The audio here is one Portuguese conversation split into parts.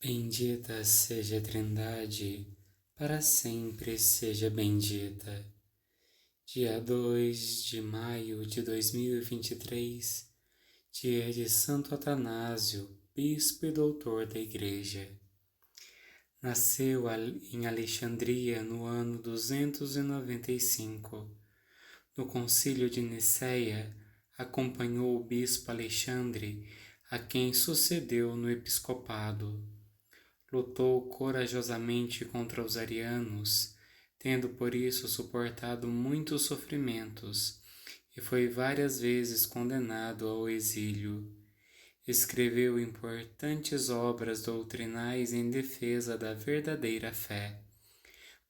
Bendita seja a Trindade, para sempre seja bendita. Dia 2 de maio de 2023, dia de Santo Atanásio, bispo e doutor da Igreja. Nasceu em Alexandria no ano 295. No Concílio de Nicéia, acompanhou o bispo Alexandre, a quem sucedeu no episcopado. Lutou corajosamente contra os arianos, tendo por isso suportado muitos sofrimentos, e foi várias vezes condenado ao exílio. Escreveu importantes obras doutrinais em defesa da verdadeira fé.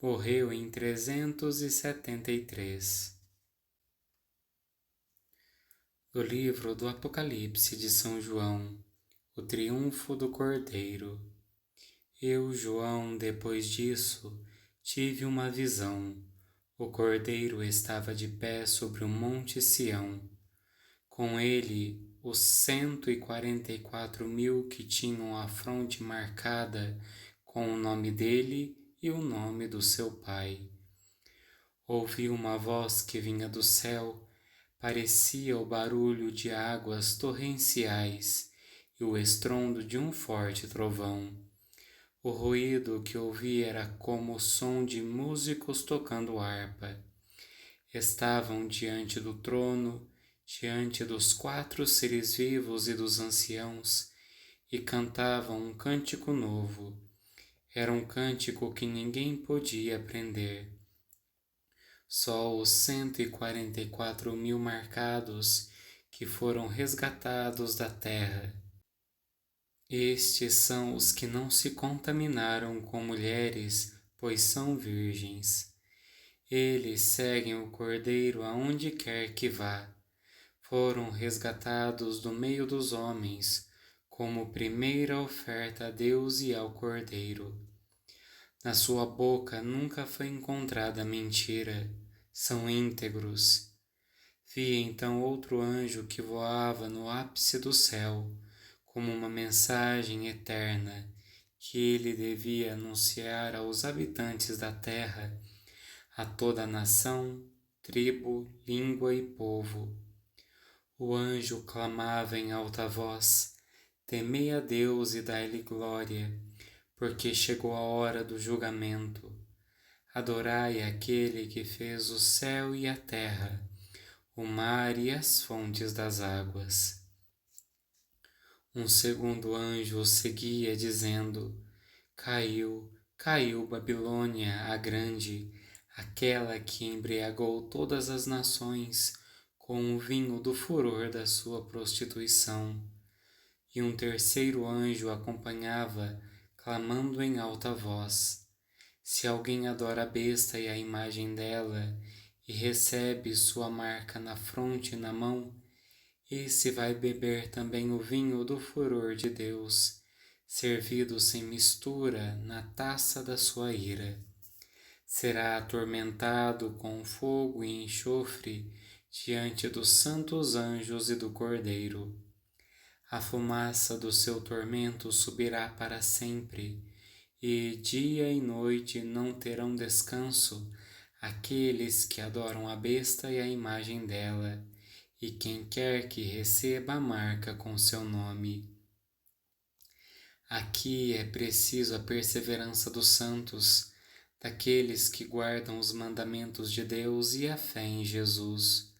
Morreu em 373. Do livro do Apocalipse de São João, o triunfo do Cordeiro. Eu, João, depois disso, tive uma visão. O Cordeiro estava de pé sobre o monte Sião. Com ele, os 144.000 que tinham a fronte marcada com o nome dele e o nome do seu Pai. Ouvi uma voz que vinha do céu, parecia o barulho de águas torrenciais e o estrondo de um forte trovão. O ruído que ouvi era como o som de músicos tocando harpa. Estavam diante do trono, diante dos 4 seres vivos e dos anciãos, e cantavam um cântico novo. Era um cântico que ninguém podia aprender. Só os 144.000 marcados que foram resgatados da terra. Estes são os que não se contaminaram com mulheres, pois são virgens. Eles seguem o Cordeiro aonde quer que vá. Foram resgatados do meio dos homens, como primeira oferta a Deus e ao Cordeiro. Na sua boca nunca foi encontrada mentira, são íntegros. Vi então outro anjo que voava no ápice do céu, como uma mensagem eterna que ele devia anunciar aos habitantes da terra, a toda a nação, tribo, língua e povo. O anjo clamava em alta voz: temei a Deus e dai-lhe glória, porque chegou a hora do julgamento. Adorai aquele que fez o céu e a terra, o mar e as fontes das águas. Um segundo anjo o seguia, dizendo: caiu, caiu Babilônia a grande, aquela que embriagou todas as nações com o vinho do furor da sua prostituição. E um terceiro anjo acompanhava, clamando em alta voz: se alguém adora a besta e a imagem dela, e recebe sua marca na fronte e na mão, esse vai beber também o vinho do furor de Deus, servido sem mistura na taça da sua ira. Será atormentado com fogo e enxofre diante dos santos anjos e do Cordeiro. A fumaça do seu tormento subirá para sempre, e dia e noite não terão descanso aqueles que adoram a besta e a imagem dela, e quem quer que receba a marca com seu nome. Aqui é preciso a perseverança dos santos, daqueles que guardam os mandamentos de Deus e a fé em Jesus.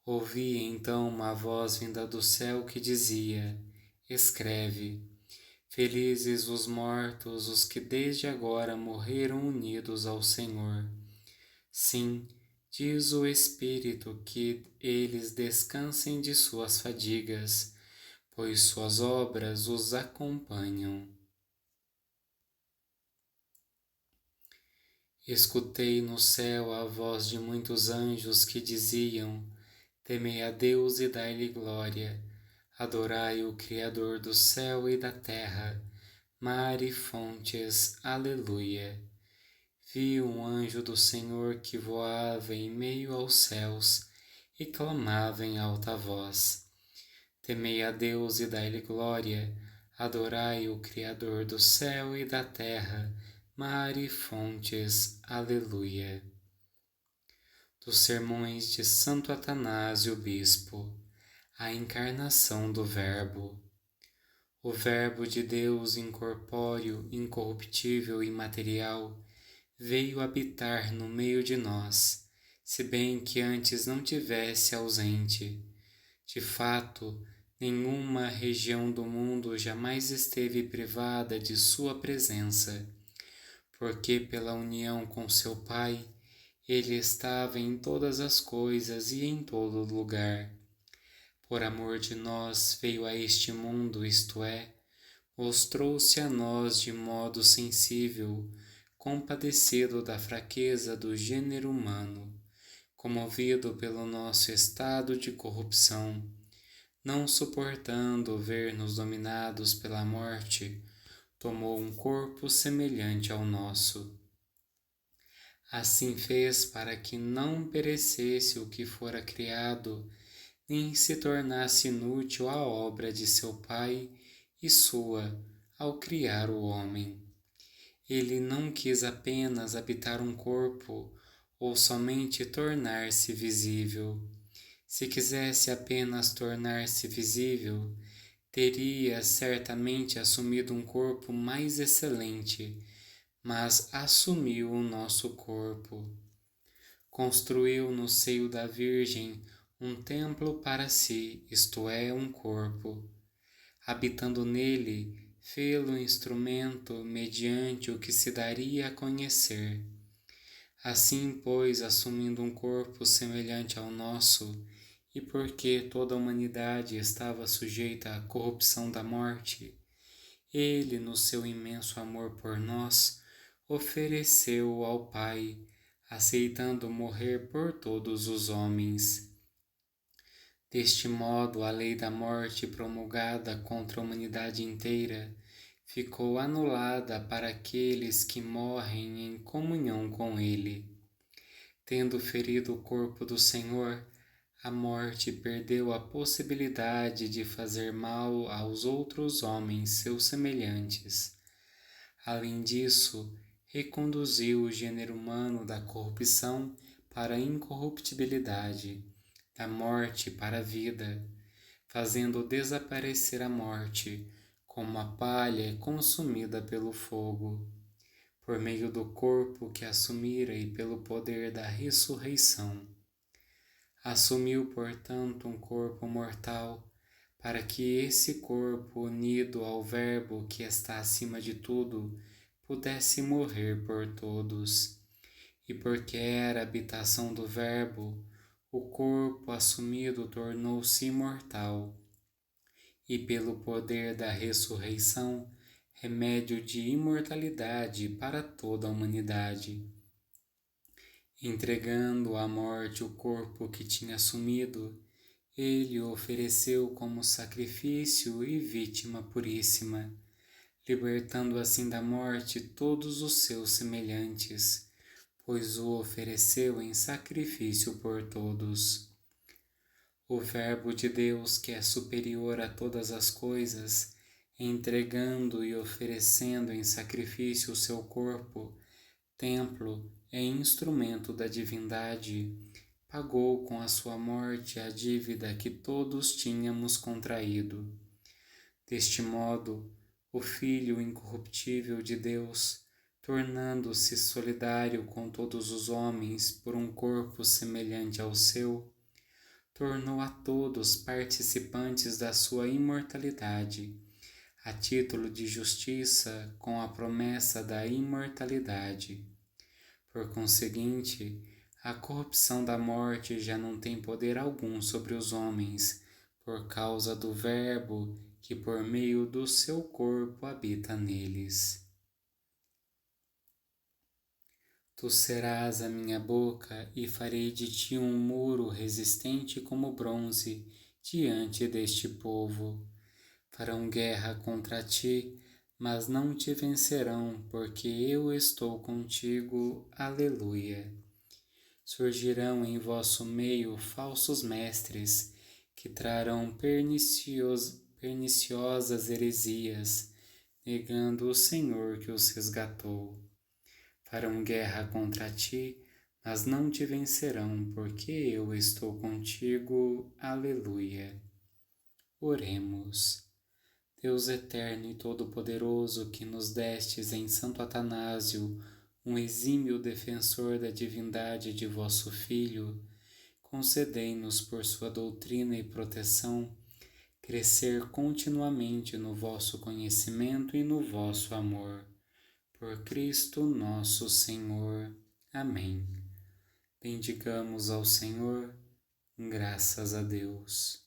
Ouvi então uma voz vinda do céu que dizia: escreve, felizes os mortos, os que desde agora morreram unidos ao Senhor. Sim, diz o Espírito, que eles descansem de suas fadigas, pois suas obras os acompanham. Escutei no céu a voz de muitos anjos que diziam: temei a Deus e dai-lhe glória, adorai o Criador do céu e da terra, mar e fontes, aleluia. Vi um anjo do Senhor que voava em meio aos céus e clamava em alta voz: temei a Deus e dai-lhe glória, Adorai o Criador do céu e da terra, mar e fontes. Aleluia. Dos sermões de Santo Atanásio Bispo, a encarnação do Verbo. O Verbo de Deus incorpóreo, incorruptível e imaterial, veio habitar no meio de nós, se bem que antes não tivesse ausente. De fato, nenhuma região do mundo jamais esteve privada de sua presença, porque pela união com seu Pai, ele estava em todas as coisas e em todo lugar. Por amor de nós veio a este mundo, isto é, mostrou-se a nós de modo sensível, compadecido da fraqueza do gênero humano, comovido pelo nosso estado de corrupção, não suportando ver-nos dominados pela morte, tomou um corpo semelhante ao nosso. Assim fez para que não perecesse o que fora criado, nem se tornasse inútil a obra de seu Pai e sua, ao criar o homem. Ele não quis apenas habitar um corpo, ou somente tornar-se visível. Se quisesse apenas tornar-se visível, teria certamente assumido um corpo mais excelente, mas assumiu o nosso corpo. Construiu no seio da Virgem um templo para si, isto é, um corpo. Habitando nele, fê-lo instrumento mediante o que se daria a conhecer. Assim, pois, assumindo um corpo semelhante ao nosso, e porque toda a humanidade estava sujeita à corrupção da morte, ele, no seu imenso amor por nós, ofereceu-o ao Pai, aceitando morrer por todos os homens. Deste modo, a lei da morte promulgada contra a humanidade inteira ficou anulada para aqueles que morrem em comunhão com Ele. Tendo ferido o corpo do Senhor, a morte perdeu a possibilidade de fazer mal aos outros homens seus semelhantes. Além disso, reconduziu o gênero humano da corrupção para a incorruptibilidade, da morte para a vida, fazendo desaparecer a morte, como a palha consumida pelo fogo, por meio do corpo que assumira e pelo poder da ressurreição. Assumiu, portanto, um corpo mortal, para que esse corpo, unido ao Verbo que está acima de tudo, pudesse morrer por todos. E porque era a habitação do Verbo, o corpo assumido tornou-se imortal, e pelo poder da ressurreição, remédio de imortalidade para toda a humanidade. Entregando à morte o corpo que tinha assumido, ele o ofereceu como sacrifício e vítima puríssima, libertando assim da morte todos os seus semelhantes, pois o ofereceu em sacrifício por todos. O Verbo de Deus, que é superior a todas as coisas, entregando e oferecendo em sacrifício o seu corpo, templo e instrumento da divindade, pagou com a sua morte a dívida que todos tínhamos contraído. Deste modo, o Filho incorruptível de Deus, tornando-se solidário com todos os homens por um corpo semelhante ao seu, tornou a todos participantes da sua imortalidade, a título de justiça com a promessa da imortalidade. Por conseguinte, a corrupção da morte já não tem poder algum sobre os homens, por causa do Verbo que por meio do seu corpo habita neles. Tu serás a minha boca e farei de ti um muro resistente como bronze diante deste povo. Farão guerra contra ti, mas não te vencerão, porque eu estou contigo. Aleluia. Surgirão em vosso meio falsos mestres, que trarão perniciosas heresias, negando o Senhor que os resgatou. Farão guerra contra ti, mas não te vencerão, porque eu estou contigo. Aleluia. Oremos. Deus eterno e todo-poderoso, que nos destes em Santo Atanásio, um exímio defensor da divindade de vosso Filho, concedei-nos por sua doutrina e proteção crescer continuamente no vosso conhecimento e no vosso amor. Por Cristo nosso Senhor. Amém. Bendigamos ao Senhor, graças a Deus.